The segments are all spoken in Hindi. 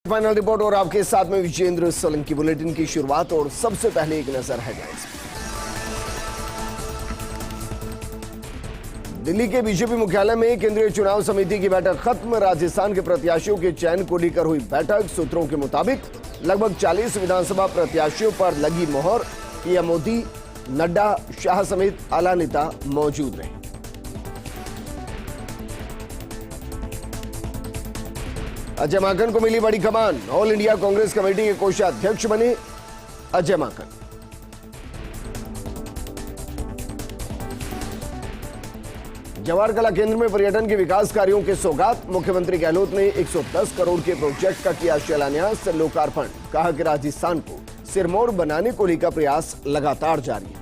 फाइनल रिपोर्ट और आपके साथ में विजेंद्र सोलंकी। बुलेटिन की शुरुआत और सबसे पहले एक नजर हेडलाइंस। दिल्ली के बीजेपी मुख्यालय में केंद्रीय चुनाव समिति की बैठक खत्म। राजस्थान के प्रत्याशियों के चयन को लेकर हुई बैठक। सूत्रों के मुताबिक लगभग 40 विधानसभा प्रत्याशियों पर लगी मोहर। पीएम मोदी, नड्डा, शाह समेत आला नेता मौजूद रहे। अजय माकन को मिली बड़ी कमान। ऑल इंडिया कांग्रेस कमेटी के कोषाध्यक्ष बने अजय माकन। जवाहर कला केंद्र में पर्यटन के विकास कार्यों के सौगात। मुख्यमंत्री गहलोत ने 110 करोड़ के प्रोजेक्ट का किया शिलान्यास, लोकार्पण। कहा कि राजस्थान को सिरमौर बनाने को लेकर प्रयास लगातार जारी है।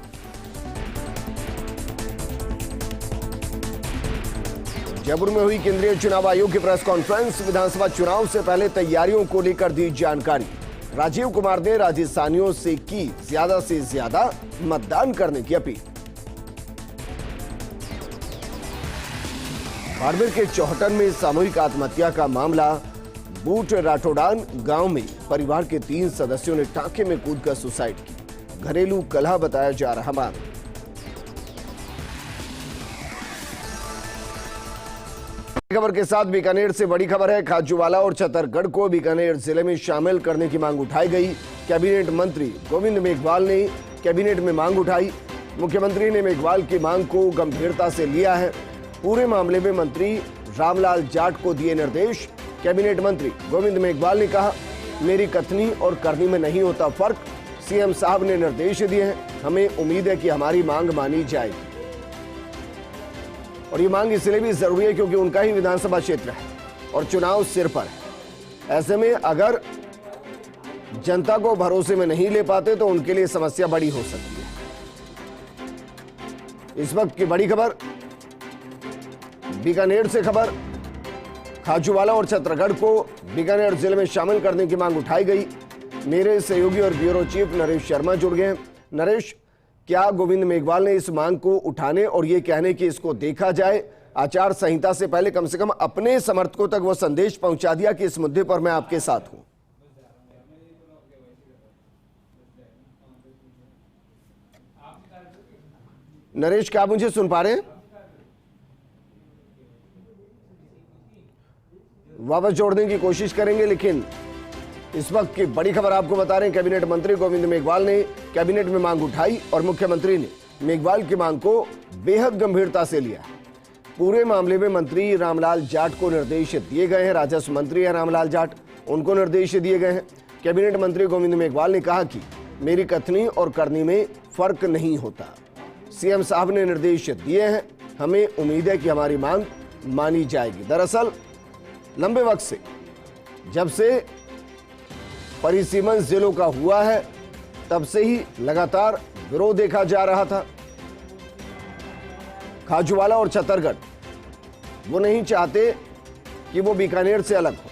जयपुर में हुई केंद्रीय चुनाव आयोग की प्रेस कॉन्फ्रेंस। विधानसभा चुनाव से पहले तैयारियों को लेकर दी जानकारी। राजीव कुमार ने राजस्थानियों से की ज्यादा से ज्यादा मतदान करने की अपील। बाड़मेर के चौहटन में सामूहिक आत्महत्या का मामला। बूट राठौड़ान गांव में परिवार के 3 सदस्यों ने टांके में कूदकर सुसाइड की। घरेलू कलह बताया जा रहा मामला। खबर के साथ बीकानेर से बड़ी खबर है। खाजूवाला और छतरगढ़ को बीकानेर जिले में शामिल करने की मांग उठाई गई। कैबिनेट मंत्री गोविंद मेघवाल ने कैबिनेट में मांग उठाई। मुख्यमंत्री ने मेघवाल की मांग को गंभीरता से लिया है। पूरे मामले में मंत्री रामलाल जाट को दिए निर्देश। कैबिनेट मंत्री गोविंद मेघवाल ने कहा, मेरी कथनी और करनी में नहीं होता फर्क। सीएम साहब ने निर्देश दिए हैं, हमें उम्मीद है कि हमारी मांग मानी जाएगी। और ये मांग इसलिए भी जरूरी है क्योंकि उनका ही विधानसभा क्षेत्र है और चुनाव सिर पर है। ऐसे में अगर जनता को भरोसे में नहीं ले पाते तो उनके लिए समस्या बड़ी हो सकती है। इस वक्त की बड़ी खबर बीकानेर से खबर। खाजूवाला और छतरगढ़ को बीकानेर जिले में शामिल करने की मांग उठाई गई। मेरे सहयोगी और ब्यूरो चीफ नरेश शर्मा जुड़ गए। नरेश, क्या गोविंद मेघवाल ने इस मांग को उठाने और ये कहने कि इसको देखा जाए, आचार संहिता से पहले कम से कम अपने समर्थकों तक वो संदेश पहुंचा दिया कि इस मुद्दे पर मैं आपके साथ हूं? नरेश, क्या आप मुझे सुन पा रहे हैं? वापस जोड़ने की कोशिश करेंगे, लेकिन इस वक्त की बड़ी खबर आपको बता रहे हैं। कैबिनेट मंत्री गोविंद मेघवाल ने कैबिनेट में मांग उठाई और मुख्यमंत्री ने मेघवाल की मांग को बेहद गंभीरता से लिया। पूरे मामले में मंत्री रामलाल जाट को निर्देश दिए गए हैं। राजस्व मंत्री है रामलाल जाट, उनको निर्देश दिए गए हैं। कैबिनेट मंत्री गोविंद मेघवाल ने कहा कि मेरी कथनी और करनी में फर्क नहीं होता। सीएम साहब ने निर्देश दिए हैं, हमें उम्मीद है कि हमारी मांग मानी जाएगी। दरअसल लंबे वक्त से, जब से परिसीमन जिलों का हुआ है, तब से ही लगातार विरोध देखा जा रहा था। खाजूवाला और छतरगढ़ वो नहीं चाहते कि वो बीकानेर से अलग हो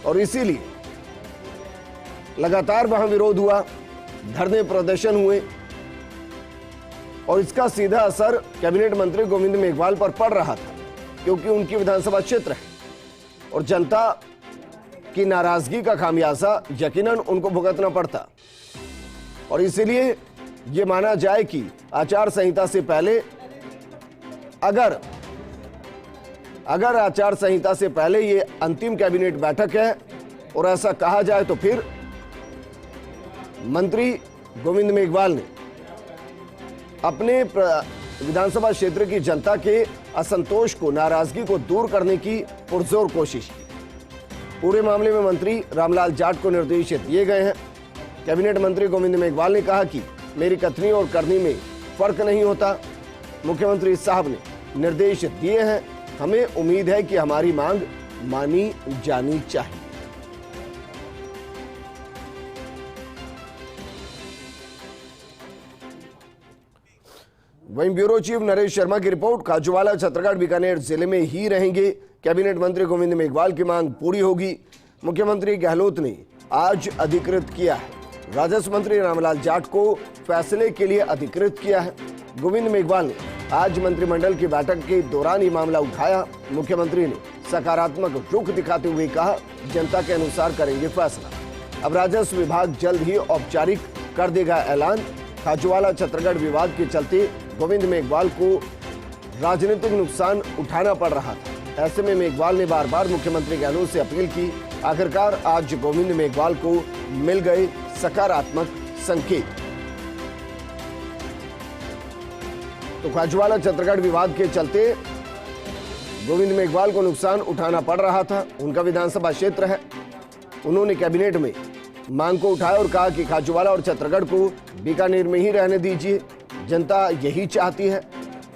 और इसीलिए लगातार वहां विरोध हुआ, धरने प्रदर्शन हुए और इसका सीधा असर कैबिनेट मंत्री गोविंद मेघवाल पर पड़ रहा था क्योंकि उनकी विधानसभा क्षेत्र है और जनता की नाराजगी का खामियाजा यकीनन उनको भुगतना पड़ता। और इसीलिए यह माना जाए कि आचार संहिता से पहले अगर आचार संहिता से पहले ये अंतिम कैबिनेट बैठक है और ऐसा कहा जाए तो फिर मंत्री गोविंद मेघवाल ने अपने विधानसभा क्षेत्र की जनता के असंतोष को, नाराजगी को दूर करने की पुरजोर कोशिश की। पूरे मामले में मंत्री रामलाल जाट को निर्देश दिए गए हैं। कैबिनेट मंत्री गोविंद मेघवाल ने कहा कि मेरी कथनी और करनी में फर्क नहीं होता। मुख्यमंत्री साहब ने निर्देश दिए हैं, हमें उम्मीद है कि हमारी मांग मानी जानी चाहिए। वहीं ब्यूरो चीफ नरेश शर्मा की रिपोर्ट। खाजूवाला छतरगढ़ बीकानेर जिले में ही रहेंगे। कैबिनेट मंत्री गोविंद मेघवाल की मांग पूरी होगी। मुख्यमंत्री गहलोत ने आज अधिकृत किया है। राजस्व मंत्री रामलाल जाट को फैसले के लिए अधिकृत किया है। गोविंद मेघवाल ने आज मंत्रिमंडल की बैठक के दौरान ये मामला उठाया। मुख्यमंत्री ने सकारात्मक रुख दिखाते हुए कहा, जनता के अनुसार करेंगे फैसला। अब राजस्व विभाग जल्द ही औपचारिक कर देगा ऐलान। खाजूवाला छतरगढ़ विवाद के चलते गोविंद मेघवाल को राजनीतिक नुकसान उठाना पड़ रहा था। ऐसे में मेघवाल ने बार बार मुख्यमंत्री गहलोत से अपील की। आखिरकार आज गोविंद मेघवाल को मिल गए सकारात्मक संकेत। तो खाजूवाला छतरगढ़ विवाद के चलते गोविंद मेघवाल को नुकसान उठाना पड़ रहा था। उनका विधानसभा क्षेत्र है। उन्होंने कैबिनेट में मांग को उठाया और कहा कि खाजूवाला और छतरगढ़ को बीकानेर में ही रहने दीजिए। जनता यही चाहती है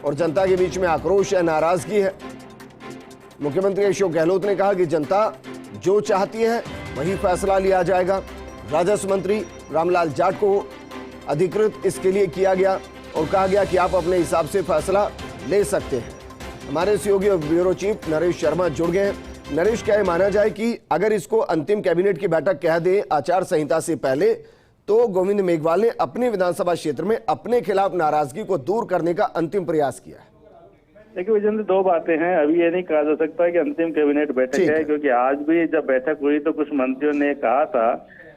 और जनता के बीच में आक्रोश है, नाराजगी है। मुख्यमंत्री अशोक गहलोत ने कहा कि जनता जो चाहती है वही फैसला लिया जाएगा। राजस्व मंत्री रामलाल जाट को अधिकृत इसके लिए किया गया और कहा गया कि आप अपने हिसाब से फैसला ले सकते हैं। हमारे सहयोगी और ब्यूरो चीफ नरेश शर्मा जुड़ गए हैं। नरेश, क्या माना जाए कि अगर इसको अंतिम कैबिनेट की बैठक कह दें आचार संहिता से पहले, तो गोविंद मेघवाल ने अपने विधानसभा क्षेत्र में अपने खिलाफ नाराजगी को दूर करने का अंतिम प्रयास किया है? देखिए विजेंद्र, दो बातें हैं। अभी ये नहीं कहा जा सकता कि अंतिम कैबिनेट बैठक है, क्योंकि आज भी जब बैठक हुई तो कुछ मंत्रियों ने कहा था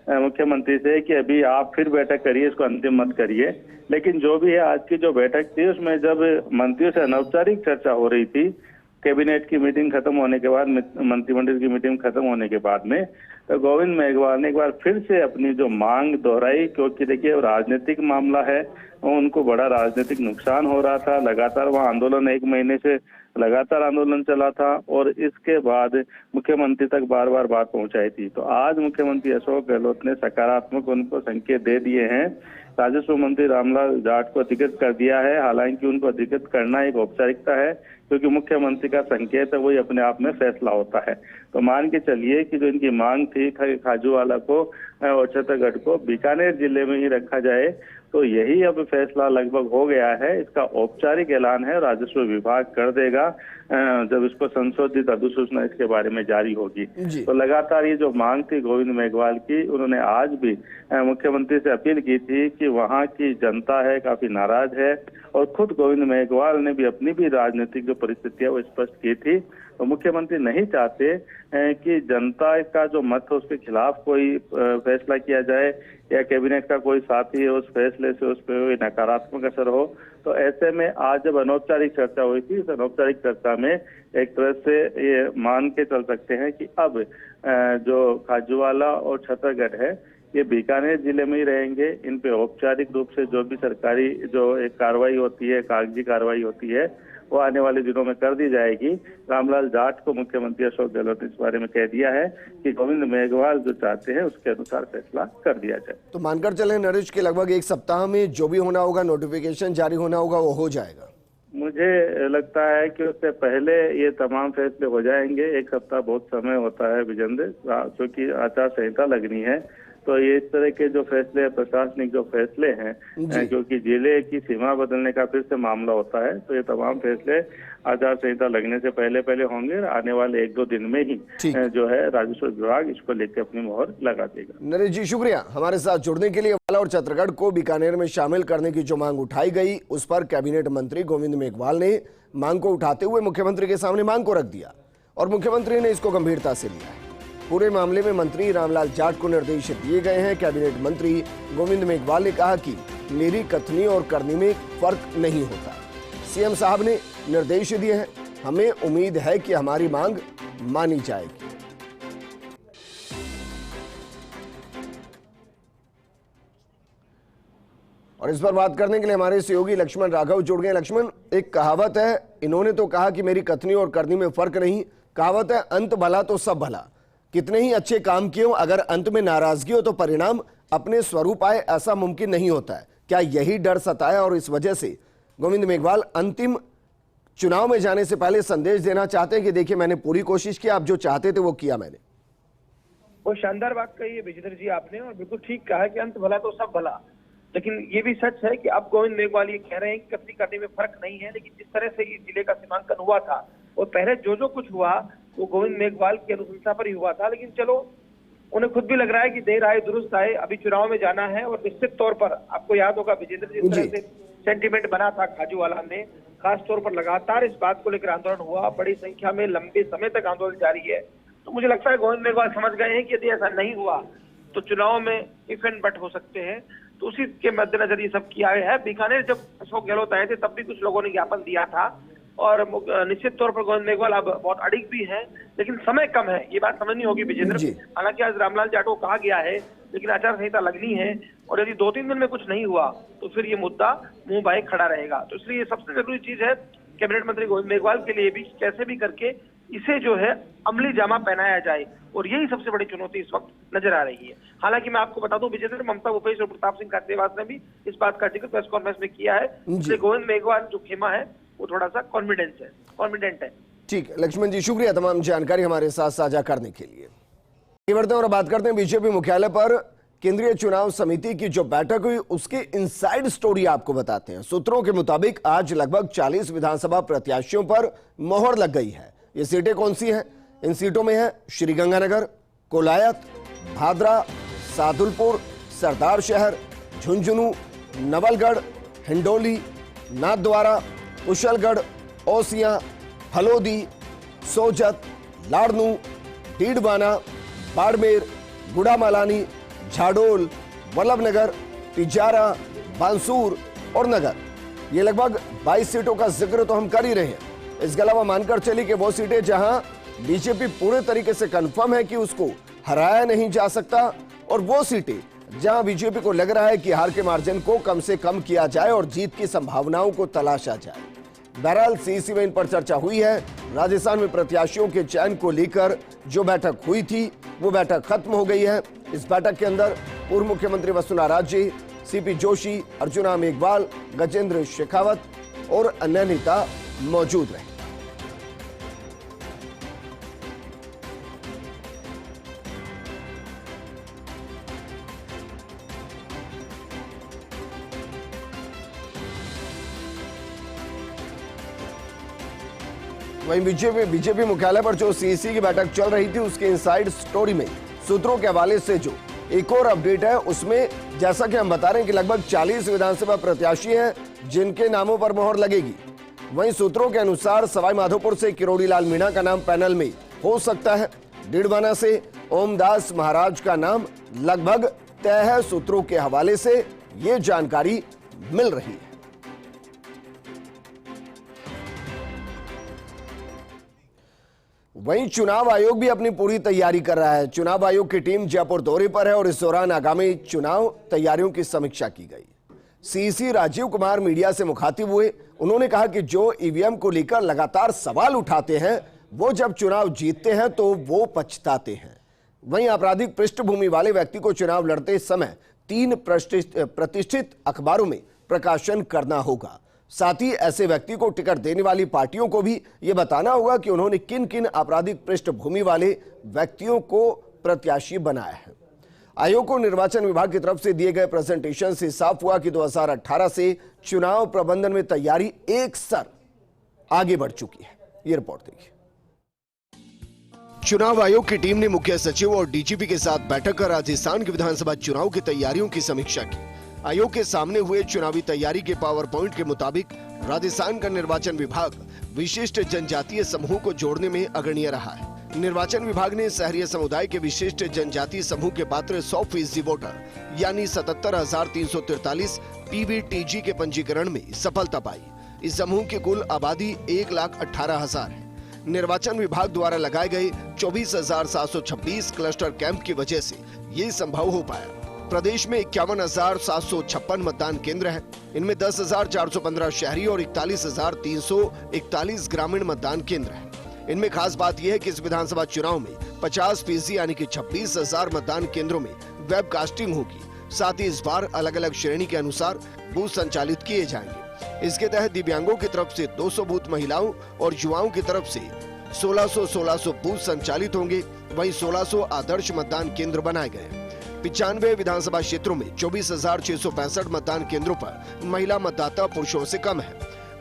मुख्यमंत्री से कि अभी आप फिर बैठक करिए, इसको अंतिम मत करिए। लेकिन जो भी है, आज की जो बैठक थी उसमें जब मंत्रियों से अनौपचारिक चर्चा हो रही थी, कैबिनेट की मीटिंग खत्म होने के बाद, मंत्रिमंडल की मीटिंग खत्म होने के बाद में, तो गोविंद मेघवाल ने एक बार फिर से अपनी जो मांग दोहराई। क्योंकि देखिए राजनीतिक मामला है, उनको बड़ा राजनीतिक नुकसान हो रहा था। लगातार वहाँ आंदोलन 1 महीने से लगातार आंदोलन चला था और इसके बाद मुख्यमंत्री तक बार बार बात पहुंचाई थी। तो आज मुख्यमंत्री अशोक गहलोत ने सकारात्मक उनको संकेत दे दिए हैं। राजस्व मंत्री रामलाल जाट को अधिकृत कर दिया है। हालांकि उनको अधिकृत करना एक औपचारिकता है, क्योंकि मुख्यमंत्री का संकेत है, वही अपने आप में फैसला होता है। तो मान के चलिए कि जो इनकी मांग थी खाजूवाला को और छतरगढ़ को बीकानेर जिले में ही रखा जाए, तो यही अब फैसला लगभग हो गया है। इसका औपचारिक ऐलान है, राजस्व विभाग कर देगा जब इसको संशोधित अधिसूचना इसके बारे में जारी होगी। तो लगातार ये जो मांग थी गोविंद मेघवाल की, उन्होंने आज भी मुख्यमंत्री से अपील की थी कि वहाँ की जनता है काफी नाराज है, और खुद गोविंद मेघवाल ने भी अपनी भी राजनीतिक जो परिस्थिति है वो स्पष्ट की थी। तो मुख्यमंत्री नहीं चाहते कि जनता का जो मत है उसके खिलाफ कोई फैसला किया जाए या कैबिनेट का कोई साथी है उस फैसले से उस पर नकारात्मक असर हो। तो ऐसे में आज जब अनौपचारिक चर्चा हुई थी, इस अनौपचारिक चर्चा में एक तरह से ये मान के चल सकते हैं कि अब जो खाजूवाला और छतरगढ़ है ये बीकानेर जिले में ही रहेंगे। इन पे औपचारिक रूप से जो भी सरकारी जो एक कार्रवाई होती है, कागजी कार्रवाई होती है, वो आने वाले दिनों में कर दी जाएगी। रामलाल जाट को मुख्यमंत्री अशोक गहलोत ने इस बारे में कह दिया है कि गोविंद मेघवाल जो चाहते हैं उसके अनुसार फैसला कर दिया जाए। तो मानकर चले नरेश के लगभग 1 सप्ताह में जो भी होना होगा, नोटिफिकेशन जारी होना होगा, वो हो जाएगा। मुझे लगता है कि उससे पहले ये तमाम फैसले हो जाएंगे। 1 सप्ताह बहुत समय होता है विजेंद्र, क्योंकि आचार संहिता लगनी है। तो ये इस तरह के जो फैसले, प्रशासनिक जो फैसले हैं, क्योंकि जिले की सीमा बदलने का फिर से मामला होता है, तो ये तमाम फैसले आचार संहिता लगने से पहले होंगे। आने वाले 1-2 दिन में ही जो है राजस्व विभाग इसको लेकर अपनी मोहर लगा देगा। नरेश जी, शुक्रिया हमारे साथ जुड़ने के लिए। वाला और छतरगढ़ को बीकानेर में शामिल करने की जो मांग उठाई गई, उस पर कैबिनेट मंत्री गोविंद मेघवाल ने मांग को उठाते हुए मुख्यमंत्री के सामने मांग को रख दिया और मुख्यमंत्री ने इसको गंभीरता से लिया है। पूरे मामले में मंत्री रामलाल जाट को निर्देश दिए गए हैं। कैबिनेट मंत्री गोविंद मेघवाल ने कहा कि मेरी कथनी और करनी में फर्क नहीं होता। सीएम साहब ने निर्देश दिए हैं, हमें उम्मीद है कि हमारी मांग मानी जाएगी। और इस पर बात करने के लिए हमारे सहयोगी लक्ष्मण राघव जुड़ गए। लक्ष्मण, एक कहावत है, इन्होंने तो कहा कि मेरी कथनी और करनी में फर्क नहीं। कहावत है, अंत भला तो सब भला। कितने ही अच्छे काम किए हो, अगर अंत में नाराजगी हो तो परिणाम अपने स्वरूप आए, ऐसा मुमकिन नहीं होता है। क्या यही डर सताया और इस वजह से गोविंद मेघवाल अंतिम चुनाव में जाने से पहले संदेश देना चाहते हैं कि देखिए मैंने पूरी कोशिश की, आप जो चाहते थे वो किया मैंने? वो शानदार बात कही है विजेंद्र जी आपने, और बिल्कुल ठीक कहा कि अंत भला तो सब भला। लेकिन ये भी सच है कि अब गोविंद मेघवाल ये कह रहे हैं कि कथनी करने में फर्क नहीं है। लेकिन जिस तरह से इस जिले का सीमांकन हुआ था और पहले जो कुछ हुआ वो गोविंद मेघवाल की अनुशंसा पर ही हुआ था। लेकिन चलो उन्हें खुद भी लग रहा है कि देर आए दुरुस्त आए, अभी चुनाव में जाना है। और निश्चित तौर पर आपको याद होगा विजेंद्र जिस तरह से सेंटीमेंट बना था खाजूवाला में, खास तौर पर लगातार इस बात को लेकर आंदोलन हुआ, बड़ी संख्या में लंबे समय तक आंदोलन जारी है। तो मुझे लगता है गोविंद मेघवाल समझ गए हैं कि यदि ऐसा नहीं हुआ तो चुनाव में इफ एंड बट हो सकते हैं। तो उसी के मद्देनजर ये सब किया है। बीकानेर जब अशोक गहलोत आए थे तब भी कुछ लोगों ने ज्ञापन दिया था, और निश्चित तौर पर गोविंद मेघवाल अब बहुत अड़िग भी हैं, लेकिन समय कम है, ये बात समझनी होगी विजेंद्र। हालांकि आज रामलाल जाटव को कहा गया है, लेकिन आचार संहिता लगनी है, और यदि 2-3 दिन में कुछ नहीं हुआ तो फिर ये मुद्दा मुंह बाहे खड़ा रहेगा। तो इसलिए सबसे जरूरी चीज है कैबिनेट मंत्री गोविंद मेघवाल के लिए भी कैसे भी करके इसे जो है अमली जामा पहनाया जाए, और यही सबसे बड़ी चुनौती इस वक्त नजर आ रही है। हालांकि मैं आपको बता दूं विजेंद्र, ममता भूपेश और प्रताप सिंह खाचरियावास ने भी इस बात का जिक्र प्रेस कॉन्फ्रेंस में किया है। इसलिए गोविंद मेघवाल जो खेमा है वो थोड़ा सा कॉन्फिडेंट है। ठीक है लक्ष्मण जी, शुक्रिया तमाम जानकारी हमारे साथ साझा करने के लिए। आगे बढ़ते हैं और बात करते हैं बीजेपी मुख्यालय पर केंद्रीय चुनाव समिति की जो बैठक हुई उसकी इनसाइड स्टोरी आपको बताते हैं। सूत्रों के मुताबिक आज लगभग 40 विधानसभा प्रत्याशियों पर मोहर लग गई है। ये सीटें कौन सी हैं? इन सीटों में है श्रीगंगानगर, कोलायत, भादरा, सादुलपुर, सरदार शहर, झुंझुनू, नवलगढ़, हिंडोली, नाथद्वारा, कुशलगढ़, ओसियां, फलोदी, सोजत, लाड़नू, डीडवाना, बाड़मेर, गुड़ामालानी, झाडोल, वल्लभनगर, तिजारा, बांसूर और नगर। ये लगभग 22 सीटों का जिक्र तो हम कर ही रहे हैं। इसके अलावा मानकर चलिए कि वो सीटें जहां बीजेपी पूरे तरीके से कंफर्म है कि उसको हराया नहीं जा सकता, और वो सीटें जहां बीजेपी को लग रहा है कि हार के मार्जिन को कम से कम किया जाए और जीत की संभावनाओं को तलाशा जाए। बहरहाल सीईसी में इन पर चर्चा हुई है। राजस्थान में प्रत्याशियों के चयन को लेकर जो बैठक हुई थी वो बैठक खत्म हो गई है। इस बैठक के अंदर पूर्व मुख्यमंत्री वसुंधरा राजे, सीपी जोशी, अर्जुना मेघवाल, गजेंद्र शेखावत और अन्य नेता मौजूद रहे। वहीं बीजेपी मुख्यालय पर जो सीईसी की बैठक चल रही थी उसके इनसाइड स्टोरी में सूत्रों के हवाले से जो एक और अपडेट है उसमें जैसा कि हम बता रहे हैं कि लगभग 40 विधानसभा प्रत्याशी हैं जिनके नामों पर मोहर लगेगी। वहीं सूत्रों के अनुसार सवाईमाधोपुर से किरोड़ी लाल मीणा का नाम पैनल में हो सकता है। डीडवाना से ओमदास महाराज का नाम लगभग तय है। सूत्रों के हवाले से ये जानकारी मिल रही है। वहीं चुनाव आयोग भी अपनी पूरी तैयारी कर रहा है। चुनाव आयोग की टीम जयपुर दौरे पर है और इस दौरान आगामी चुनाव तैयारियों की समीक्षा की गई। सीईसी राजीव कुमार मीडिया से मुखातिब हुए। उन्होंने कहा कि जो ईवीएम को लेकर लगातार सवाल उठाते हैं वो जब चुनाव जीतते हैं तो वो पछताते हैं। वहीं आपराधिक पृष्ठभूमि वाले व्यक्ति को चुनाव लड़ते समय 3 प्रतिष्ठित अखबारों में प्रकाशन करना होगा। साथ ही ऐसे व्यक्ति को टिकट देने वाली पार्टियों को भी यह बताना होगा कि उन्होंने किन किन आपराधिक पृष्ठभूमि वाले व्यक्तियों को प्रत्याशी बनाया है। आयोग को निर्वाचन विभाग की तरफ से दिए गए प्रेजेंटेशन से साफ हुआ कि 2018 से चुनाव प्रबंधन में तैयारी एक स्तर आगे बढ़ चुकी है। ये रिपोर्ट देखिए। चुनाव आयोग की टीम ने मुख्य सचिव और डीजीपी के साथ बैठक कर राजस्थान के विधानसभा चुनाव की तैयारियों की समीक्षा की। आयोग के सामने हुए चुनावी तैयारी के पावर पॉइंट के मुताबिक राजस्थान का निर्वाचन विभाग विशिष्ट जनजातीय समूह को जोड़ने में अग्रणीय रहा है। निर्वाचन विभाग ने शहरी समुदाय के विशिष्ट जनजातीय समूह के पात्र 100% वोटर यानी 77,343 पीवीटीजी के पंजीकरण में सफलता पाई। इस समूह की कुल आबादी 1,18,000 है। निर्वाचन विभाग द्वारा लगाए गए 24,726 क्लस्टर कैंप की वजह से ये संभव हो पाया। प्रदेश में 51,756 मतदान केंद्र हैं। इनमें 10,415 शहरी और 41,341 ग्रामीण मतदान केंद्र हैं। इनमें खास बात यह है कि इस विधानसभा चुनाव में 50% यानी कि 26,000 मतदान केंद्रों में वेबकास्टिंग होगी। साथ ही इस बार अलग अलग श्रेणी के अनुसार बूथ संचालित किए जाएंगे। इसके तहत दिव्यांगों की तरफ से 200 बूथ महिलाओं और युवाओं की तरफ से 1600 बूथ संचालित होंगे। वहीं 1600 आदर्श मतदान केंद्र बनाए गए। 95 विधानसभा क्षेत्रों में 24,665 मतदान केंद्रों पर महिला मतदाता पुरुषों से कम है।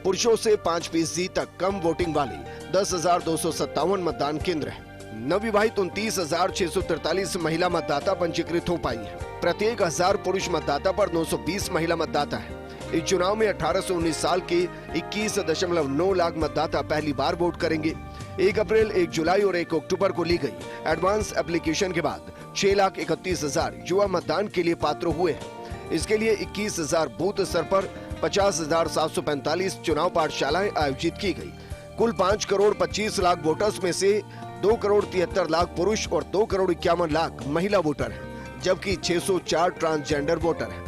पुरुषों से 5% तक कम वोटिंग वाले 10,257 मतदान केंद्र हैं। नवविवाहित 29,643 महिला मतदाता पंजीकृत हो पाई है। प्रत्येक 1000 पुरुष मतदाता पर 920 महिला मतदाता है। इस चुनाव में 18 से 19 साल के 21.9 लाख मतदाता पहली बार वोट करेंगे। 1 अप्रैल, 1 जुलाई और 1 अक्टूबर को ली गई एडवांस एप्लीकेशन के बाद 6,31,000 युवा मतदान के लिए पात्र हुए हैं। इसके लिए 21,000 बूथ स्तर पर 50,745 चुनाव पाठशालाएं आयोजित की गई। कुल 5 करोड़ 25 लाख वोटर्स में से 2 करोड़ 73 लाख पुरुष और 2 करोड़ 51 लाख महिला वोटर हैं, जबकि 604 ट्रांसजेंडर वोटर हैं।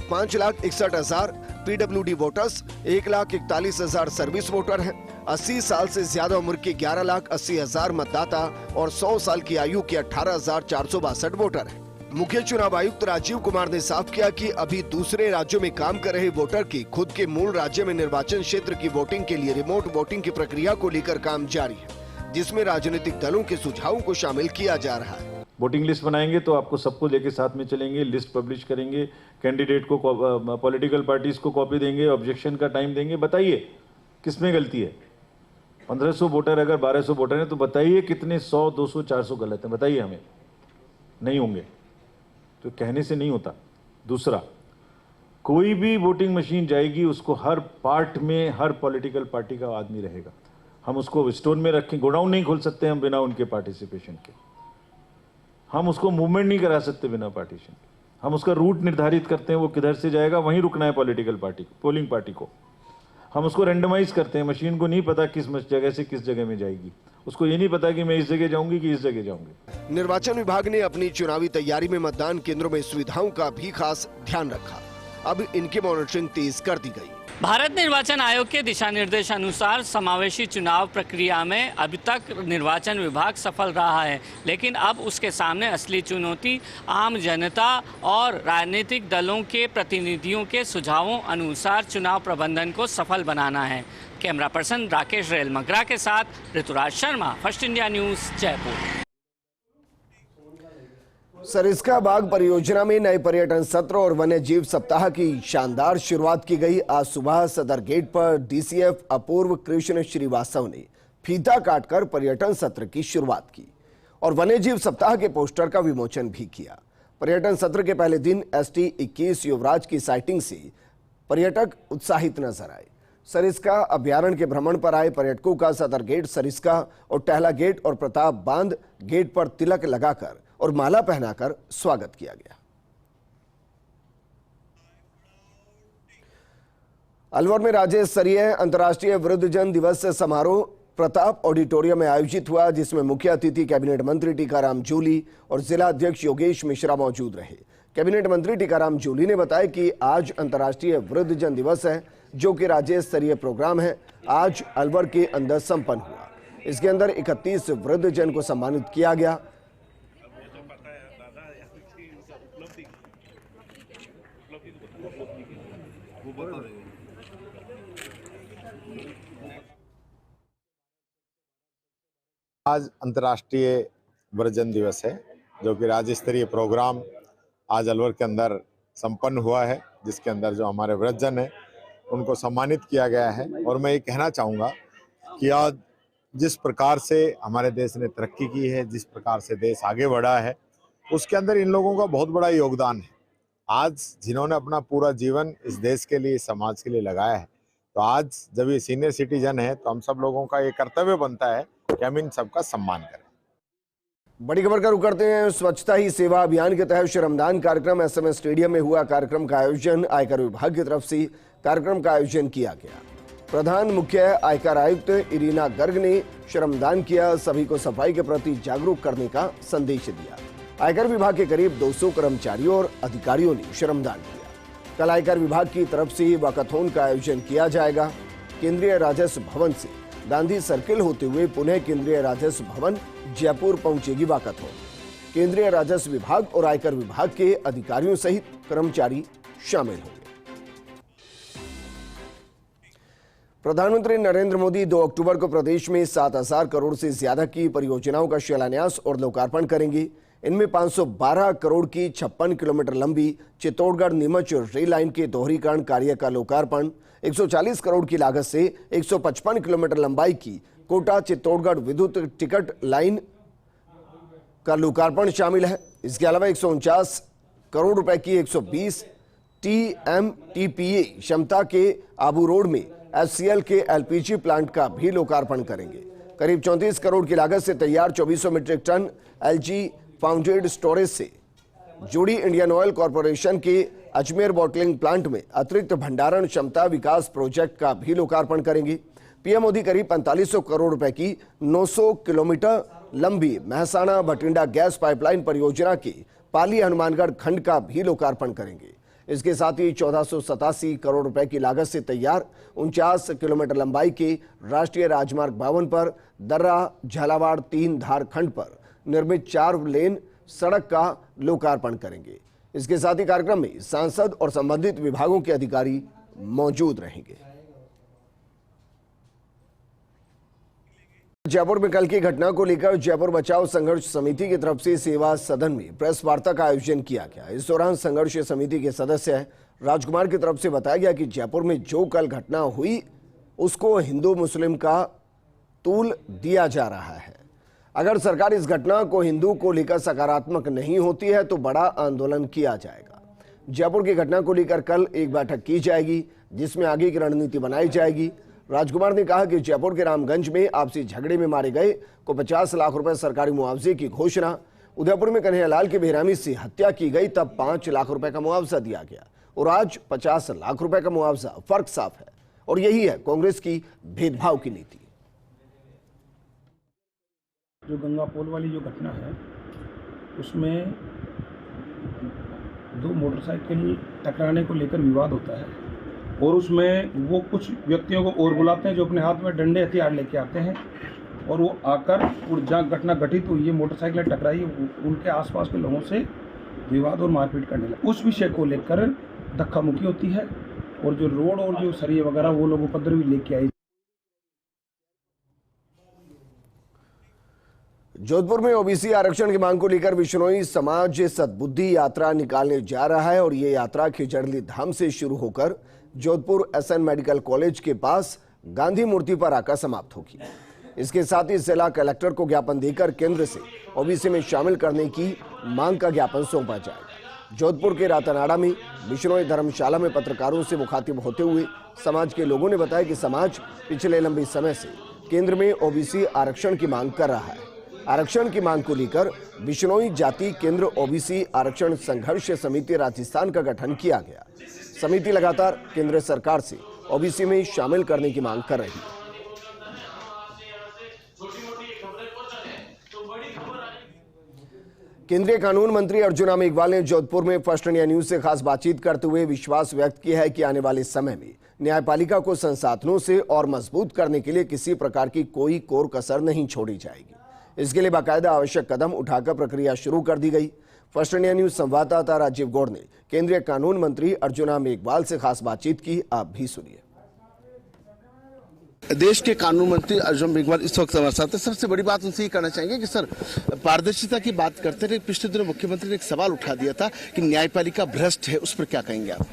5,61,000 PWD वोटर्स, 1,41,000 सर्विस वोटर हैं। 80 साल से ज्यादा उम्र के 11,80,000 मतदाता और 100 साल की आयु के 18,462 वोटर हैं। मुख्य चुनाव आयुक्त राजीव कुमार ने साफ किया कि अभी दूसरे राज्यों में काम कर रहे वोटर की खुद के मूल राज्य में निर्वाचन क्षेत्र की वोटिंग के लिए रिमोट वोटिंग की प्रक्रिया को लेकर काम जारी है, जिसमें राजनीतिक दलों के सुझावों को शामिल किया जा रहा है। वोटिंग लिस्ट बनाएंगे तो आपको सबको लेके साथ में चलेंगे, लिस्ट पब्लिश करेंगे, कैंडिडेट को, पॉलिटिकल पार्टीज को कॉपी देंगे, ऑब्जेक्शन का टाइम देंगे। बताइए किसमें गलती है? 1500 वोटर अगर 1200 वोटर हैं तो बताइए कितने 100, 200, 400 गलत हैं? बताइए हमें। नहीं होंगे तो कहने से नहीं होता। दूसरा, कोई भी वोटिंग मशीन जाएगी उसको हर पार्ट में हर पॉलिटिकल पार्टी का आदमी रहेगा। हम उसको स्टोर में रखें, गोडाउन नहीं खोल सकते हम बिना उनके पार्टिसिपेशन के। हम उसको मूवमेंट नहीं करा सकते बिना पार्टीशन के। हम उसका रूट निर्धारित करते हैं, वो किधर से जाएगा वहीं रुकना है पॉलिटिकल पार्टी, पोलिंग पार्टी को। हम उसको रेंडमाइज करते हैं, मशीन को नहीं पता किस जगह से किस जगह में जाएगी। उसको ये नहीं पता कि मैं इस जगह जाऊंगी कि इस जगह जाऊंगी। निर्वाचन विभाग ने अपनी चुनावी तैयारी में मतदान केंद्रों में सुविधाओं का भी खास ध्यान रखा। अब इनकी मॉनिटरिंग तेज कर दी गई। भारत निर्वाचन आयोग के दिशा निर्देश अनुसार समावेशी चुनाव प्रक्रिया में अभी तक निर्वाचन विभाग सफल रहा है, लेकिन अब उसके सामने असली चुनौती आम जनता और राजनीतिक दलों के प्रतिनिधियों के सुझावों अनुसार चुनाव प्रबंधन को सफल बनाना है। कैमरा पर्सन राकेश रेलमगरा के साथ Rituraj Sharma, first India news, Jaipur. Sariska बाग परियोजना में नए पर्यटन सत्र और वन्य जीव सप्ताह की शानदार शुरुआत की गई। आज सुबह सदर गेट पर DCF अपूर्व कृष्ण श्रीवास्तव ने फीता काटकर पर्यटन सत्र की शुरुआत की और वन्य जीव सप्ताह के पोस्टर का विमोचन भी किया। पर्यटन सत्र के पहले दिन ST 21 युवराज की साइटिंग से पर्यटक उत्साहित नजर आए। सरिस्का अभ्यारण्य के भ्रमण पर आए पर्यटकों का सदर गेट, सरिस्का और टहला गेट और प्रताप बांध गेट पर तिलक लगाकर और माला पहनाकर स्वागत किया गया। अलवर में राज्य स्तरीय अंतर्राष्ट्रीय वृद्धजन दिवस समारोह प्रताप ऑडिटोरियम में आयोजित हुआ, जिसमें मुख्य अतिथि कैबिनेट मंत्री टीकाराम जूली और जिला अध्यक्ष योगेश मिश्रा मौजूद रहे। कैबिनेट मंत्री टीकाराम जूली ने बताया कि आज अंतर्राष्ट्रीय वृद्धजन दिवस है, जो कि राज्य स्तरीय प्रोग्राम है। आज अलवर के अंदर संपन्न हुआ। इसके अंदर 31 वृद्धजन को सम्मानित किया गया। आज अंतर्राष्ट्रीय वृद्धजन दिवस है, जो कि राज्य स्तरीय प्रोग्राम आज अलवर के अंदर संपन्न हुआ है, जिसके अंदर जो हमारे वृद्धजन हैं उनको सम्मानित किया गया है। और मैं ये कहना चाहूँगा कि आज जिस प्रकार से हमारे देश ने तरक्की की है, जिस प्रकार से देश आगे बढ़ा है, उसके अंदर इन लोगों का बहुत बड़ा योगदान है। आज जिन्होंने अपना पूरा जीवन इस देश के लिए, समाज के लिए लगाया है, तो आज जब ये सीनियर सिटीजन है तो हम सब लोगों का ये कर्तव्य बनता है कि हम इन सबका सम्मान करें। बड़ी खबर का रुख करते हैं। स्वच्छता ही सेवा अभियान के तहत श्रमदान कार्यक्रम SMS स्टेडियम में हुआ। कार्यक्रम का आयोजन आयकर विभाग की तरफ से कार्यक्रम का आयोजन किया गया। प्रधान मुख्य आयकर आयुक्त इरीना गर्ग ने श्रमदान किया, सभी को सफाई के प्रति जागरूक करने का संदेश दिया। आयकर विभाग के करीब 200 कर्मचारियों और अधिकारियों ने श्रमदान किया। कल आयकर विभाग की तरफ से वॉकाथॉन का आयोजन किया जाएगा। केंद्रीय राजस्व भवन से गांधी सर्किल होते हुए पुनः केंद्रीय राजस्व भवन जयपुर पहुंचेगी वॉकाथॉन। केंद्रीय राजस्व विभाग और आयकर विभाग के अधिकारियों सहित कर्मचारी शामिल होंगे। प्रधानमंत्री नरेंद्र मोदी 2 अक्टूबर को प्रदेश में 7,000 करोड़ से ज्यादा की परियोजनाओं का शिलान्यास और लोकार्पण करेंगे। इनमें 512 करोड़ की 56 किलोमीटर लंबी चित्तौड़गढ़ नीमच रेल लाइन के दोहरीकरण कार्य का लोकार्पण, 140 करोड़ की लागत से 155 किलोमीटर लंबाई की कोटा चित्तौड़गढ़ विद्युत टिकट लाइन का लोकार्पण शामिल है। इसके अलावा 149 करोड़ रुपए की 120 TMTPA क्षमता के आबू रोड में HCL के LPG प्लांट का भी लोकार्पण करेंगे। करीब 34 करोड़ की लागत से तैयार 2400 metric ton LG founded storage से जुड़ी इंडियन ऑयल कॉरपोरेशन के अजमेर बॉटलिंग प्लांट में अतिरिक्त भंडारण क्षमता विकास प्रोजेक्ट का भी लोकार्पण करेंगे। पीएम मोदी करीब 4500 करोड़ रुपए की 900 किलोमीटर लंबी महसाणा भटिंडा गैस पाइपलाइन परियोजना के पाली हनुमानगढ़ खंड का भी लोकार्पण करेंगे। इसके साथ ही 1487 करोड़ रुपए की लागत से तैयार 49 किलोमीटर लंबाई के राष्ट्रीय राजमार्ग 52 पर दर्रा झालावाड़ 3 धार खंड पर निर्मित 4 लेन सड़क का लोकार्पण करेंगे। इसके साथ ही कार्यक्रम में सांसद और संबंधित विभागों के अधिकारी मौजूद रहेंगे। जयपुर में कल की घटना को लेकर जयपुर बचाओ संघर्ष समिति की तरफ से सेवा सदन में प्रेस वार्ता का आयोजन किया गया। इस दौरान संघर्ष समिति के सदस्य राजकुमार की तरफ से बताया गया कि जयपुर में जो कल घटना हुई उसको हिंदू मुस्लिम का तूल दिया जा रहा है। अगर सरकार इस घटना को हिंदू को लेकर सकारात्मक नहीं होती है तो बड़ा आंदोलन किया जाएगा। जयपुर की घटना को लेकर कल एक बैठक की जाएगी जिसमें आगे की रणनीति बनाई जाएगी। राजकुमार ने कहा कि जयपुर के रामगंज में आपसी झगड़े में मारे गए को 50 लाख रुपए सरकारी मुआवजे की घोषणा, उदयपुर में कन्हैयालाल की बेरहमी से हत्या की गई तब 5 लाख रुपए का मुआवजा दिया गया और आज 50 लाख रुपए का मुआवजा। फर्क साफ है और यही है कांग्रेस की भेदभाव की नीति। जो गंगा पुल वाली जो घटना है उसमें 2 मोटरसाइकिल टकराने को लेकर विवाद होता है और उसमें वो कुछ व्यक्तियों को और बुलाते हैं जो अपने हाथ में डंडे हथियार लेके आते हैं और वो आकर और जहाँ घटना घटित हुई है मोटरसाइकिलें टकराई उनके आसपास के लोगों से विवाद और मारपीट करने लगे। उस विषय को लेकर धक्का मुक्की होती है और जो रोड और जो सरिये वगैरह वो लोग उपद्रव भी लेके आए। जोधपुर में ओबीसी आरक्षण की मांग को लेकर बिश्नोई समाज सद्बुद्धि यात्रा निकालने जा रहा है और ये यात्रा खिजड़ली धाम से शुरू होकर जोधपुर SN मेडिकल कॉलेज के पास गांधी मूर्ति पर आकर समाप्त होगी। इसके साथ ही जिला कलेक्टर को ज्ञापन देकर केंद्र से ओबीसी में शामिल करने की मांग का ज्ञापन सौंपा जाएगा। जोधपुर के रातनाड़ा में बिश्नोई धर्मशाला में पत्रकारों से मुखातिब होते हुए समाज के लोगों ने बताया कि समाज पिछले लंबे समय से केंद्र में ओबीसी आरक्षण की मांग कर रहा है। आरक्षण की मांग को लेकर बिश्नोई जाति केंद्र ओबीसी आरक्षण संघर्ष समिति राजस्थान का गठन किया गया। समिति लगातार केंद्र सरकार से ओबीसी में शामिल करने की मांग कर रही है। केंद्रीय कानून मंत्री अर्जुन मेघवाल ने जोधपुर में फर्स्ट इंडिया न्यूज से खास बातचीत करते हुए विश्वास व्यक्त किया है कि आने वाले समय में न्यायपालिका को संसाधनों से और मजबूत करने के लिए किसी प्रकार की कोई कोर कसर नहीं छोड़ी जाएगी। इसके लिए बाकायदा आवश्यक कदम उठाकर प्रक्रिया शुरू कर दी गई। फर्स्ट इंडिया न्यूज संवाददाता राजीव गौड़ ने केंद्रीय कानून मंत्री अर्जुन मेघवाल से खास बातचीत की, आप भी सुनिए। देश के कानून मंत्री अर्जुन मेघवाल इस वक्त हमारे साथ हैं। सबसे बड़ी बात उनसे ये कहना चाहेंगे कि सर पारदर्शिता की बात करते थे, पिछले दिनों मुख्यमंत्री ने एक सवाल उठा दिया था कि न्यायपालिका भ्रष्ट है, उस पर क्या कहेंगे आप?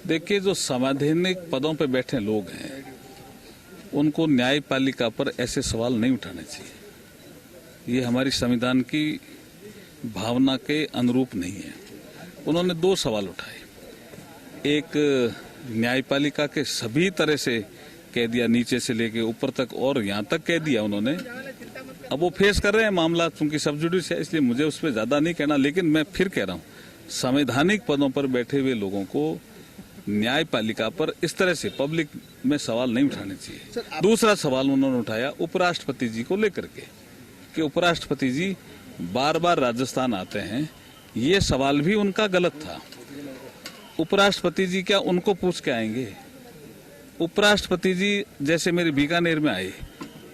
देखिए, जो संवैधानिक पदों पर बैठे लोग हैं उनको न्यायपालिका पर ऐसे सवाल नहीं उठाने चाहिए। ये हमारी संविधान की भावना के अनुरूप नहीं है। उन्होंने 2 सवाल उठाए। एक, न्यायपालिका के सभी तरह से कह दिया, नीचे से लेके ऊपर तक और यहाँ तक कह दिया उन्होंने। अब वो फेस कर रहे हैं मामला, क्योंकि सब जुडिस है, इसलिए मुझे उस पर ज्यादा नहीं कहना। लेकिन मैं फिर कह रहा हूँ, संवैधानिक पदों पर बैठे हुए लोगों को न्यायपालिका पर इस तरह से पब्लिक में सवाल नहीं उठाने चाहिए। दूसरा सवाल उन्होंने उठाया उपराष्ट्रपति जी को लेकर के कि उपराष्ट्रपति जी बार बार राजस्थान आते हैं। ये सवाल भी उनका गलत था। उपराष्ट्रपति जी क्या उनको पूछ के आएंगे? उपराष्ट्रपति जी जैसे मेरे बीकानेर में आए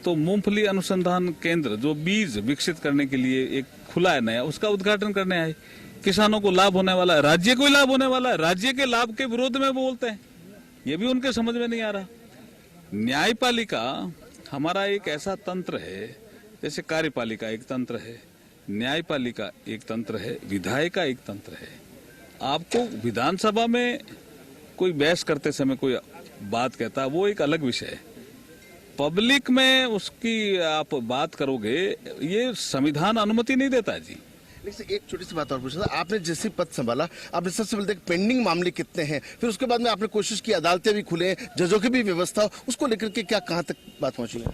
तो मूंगफली अनुसंधान केंद्र जो बीज विकसित करने के लिए एक खुला है नया, उसका उद्घाटन करने आए। किसानों को लाभ होने वाला है, राज्य को लाभ होने वाला है, राज्य के लाभ के विरोध में बोलते हैं। ये भी उनके समझ में नहीं आ रहा। न्यायपालिका हमारा एक ऐसा तंत्र है, जैसे कार्यपालिका एक तंत्र है, न्यायपालिका एक तंत्र है, विधायिका एक तंत्र है। आपको विधानसभा में कोई बहस करते समय कोई बात कहता है, वो एक अलग विषय है। पब्लिक में उसकी आप बात करोगे, ये संविधान अनुमति नहीं देता जी। लेकिन एक छोटी सी बात और पूछना था, आपने जैसे पद संभाला, आपने सबसे पहले पेंडिंग मामले कितने हैं, फिर उसके बाद में आपने कोशिश की अदालतें भी खुले, जजों की भी व्यवस्था, उसको लेकर के क्या कहां तक बात पहुंची है?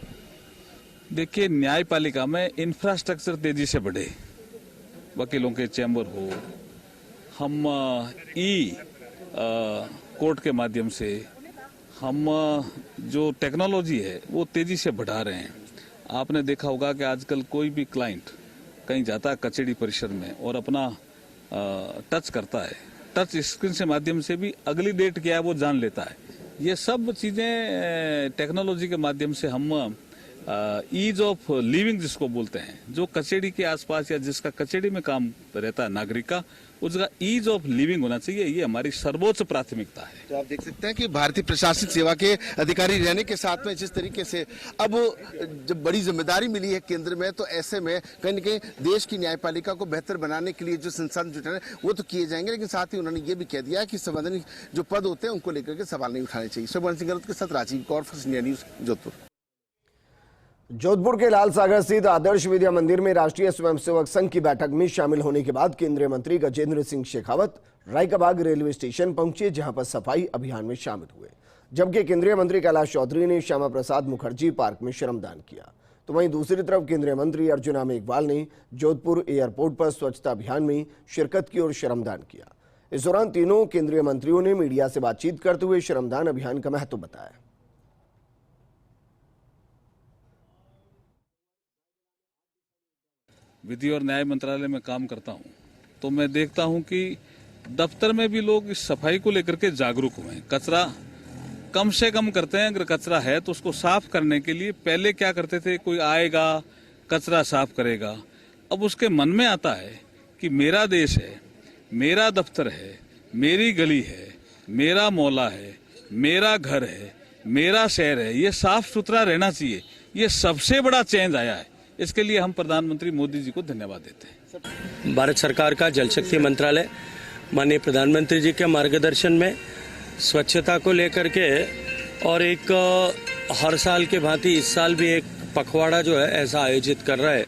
देखिए, न्यायपालिका में इंफ्रास्ट्रक्चर तेजी से बढ़े, वकीलों के चैम्बर हो, हम कोर्ट के माध्यम से हम जो टेक्नोलॉजी है वो तेजी से बढ़ा रहे हैं। आपने देखा होगा कि आजकल कोई भी क्लाइंट कहीं जाता है कचहरी परिसर में और अपना टच करता है, टच स्क्रीन से माध्यम से भी अगली डेट क्या है वो जान लेता है। ये सब चीजें टेक्नोलॉजी के माध्यम से हम ईज ऑफ लिविंग जिसको बोलते हैं, जो कचहरी के आसपास या जिसका कचहरी में काम रहता है नागरिक का, उसका ईज ऑफ लिविंग होना चाहिए, ये हमारी सर्वोच्च प्राथमिकता है। तो आप देख सकते हैं कि भारतीय प्रशासनिक सेवा के अधिकारी रहने के साथ में जिस तरीके से अब जब बड़ी जिम्मेदारी मिली है केंद्र में, तो ऐसे में कहीं न कहीं देश की न्यायपालिका को बेहतर बनाने के लिए जो संसाधन जुटाने वो तो किए जाएंगे, लेकिन साथ ही उन्होंने ये भी कह दिया कि संवैधानिक जो पद होते हैं उनको लेकर के सवाल नहीं उठाने चाहिए। श्रवण सिंह के साथ Rajiv Kaur, first India news, Jodhpur. Jodhpur के लाल सागर स्थित आदर्श विद्या मंदिर में राष्ट्रीय स्वयंसेवक संघ की बैठक में शामिल होने के बाद केंद्रीय मंत्री गजेंद्र सिंह शेखावत रायकाबाग रेलवे स्टेशन पहुंचे, जहां पर सफाई अभियान में शामिल हुए, जबकि केंद्रीय मंत्री कैलाश चौधरी ने श्यामा प्रसाद मुखर्जी पार्क में श्रमदान किया। तो वहीं दूसरी तरफ केंद्रीय मंत्री अर्जुना मेघवाल ने जोधपुर एयरपोर्ट पर स्वच्छता अभियान में शिरकत की और श्रमदान किया। इस दौरान तीनों केंद्रीय मंत्रियों ने मीडिया से बातचीत करते हुए श्रमदान अभियान का महत्व बताया। विधि और न्याय मंत्रालय में काम करता हूं, तो मैं देखता हूं कि दफ्तर में भी लोग इस सफाई को लेकर के जागरूक हुए हैं। कचरा कम से कम करते हैं, अगर कचरा है तो उसको साफ करने के लिए पहले क्या करते थे, कोई आएगा कचरा साफ करेगा, अब उसके मन में आता है कि मेरा देश है, मेरा दफ्तर है, मेरी गली है, मेरा मोहल्ला है, मेरा घर है, मेरा शहर है, ये साफ सुथरा रहना चाहिए। ये सबसे बड़ा चेंज आया है, इसके लिए हम प्रधानमंत्री मोदी जी को धन्यवाद देते हैं। भारत सरकार का जल शक्ति मंत्रालय माननीय प्रधानमंत्री जी के मार्गदर्शन में स्वच्छता को लेकर के और एक हर साल के भांति इस साल भी एक पखवाड़ा जो है ऐसा आयोजित कर रहा है।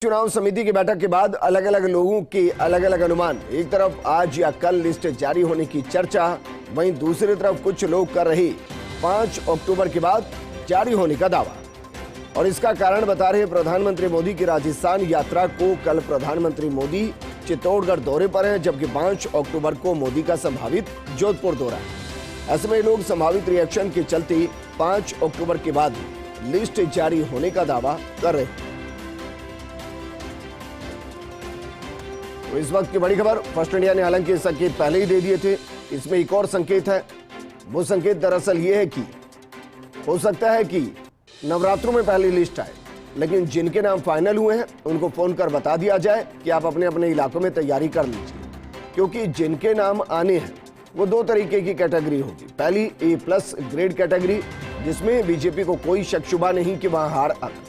चुनाव समिति की बैठक के बाद अलग अलग लोगों के अलग अलग अनुमान। एक तरफ आज या कल लिस्ट जारी होने की चर्चा, वहीं दूसरी तरफ कुछ लोग कर रहे 5 अक्टूबर के बाद जारी होने का दावा। और इसका कारण बता रहे प्रधानमंत्री मोदी की राजस्थान यात्रा को कल प्रधानमंत्री मोदी चित्तौड़गढ़ दौरे पर हैं, जबकि 5 अक्टूबर को मोदी का संभावित जोधपुर दौरा है। ऐसे में लोग संभावित रिएक्शन के चलते 5 अक्टूबर के बाद लिस्ट जारी होने का दावा कर रहे हैं। तो इस वक्त की बड़ी खबर, फर्स्ट इंडिया ने हालांकि संकेत पहले ही दे दिए थे, इसमें एक और संकेत है। वो संकेत दरअसल ये है कि हो सकता है कि नवरात्रों में पहली लिस्ट आए, लेकिन जिनके नाम फाइनल हुए हैं उनको फोन कर बता दिया जाए कि आप अपने अपने इलाकों में तैयारी कर लीजिए, क्योंकि जिनके नाम आने हैं वो 2 तरीके की कैटेगरी होगी। पहली A+ ग्रेड कैटेगरी, जिसमें बीजेपी को कोई शक शुबा नहीं कि वहां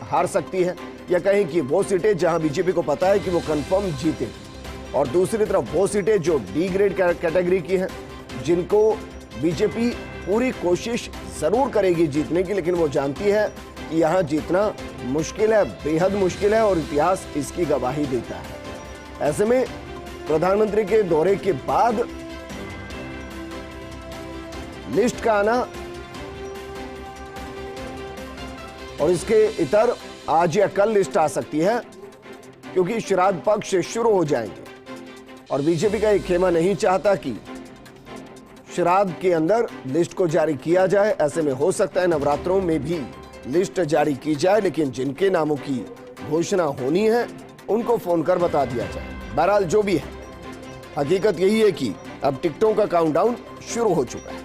हार सकती है, या कहें कि वो सीटें जहां बीजेपी को पता है कि वो कंफर्म जीते, और दूसरी तरफ वो सीटें जो D ग्रेड कैटेगरी की हैं, जिनको बीजेपी पूरी कोशिश जरूर करेगी जीतने की, लेकिन वो जानती है कि यहां जीतना मुश्किल है, बेहद मुश्किल है, और इतिहास इसकी गवाही देता है। ऐसे में प्रधानमंत्री के दौरे के बाद लिस्ट का आना और इसके इतर आज या कल लिस्ट आ सकती है, क्योंकि श्राद्ध पक्ष शुरू हो जाएंगे और बीजेपी का एक खेमा नहीं चाहता कि श्राद्ध के अंदर लिस्ट को जारी किया जाए। ऐसे में हो सकता है नवरात्रों में भी लिस्ट जारी की जाए, लेकिन जिनके नामों की घोषणा होनी है उनको फोन कर बता दिया जाए। बहरहाल जो भी है, हकीकत यही है कि अब टिकटों का काउंटडाउन शुरू हो चुका है।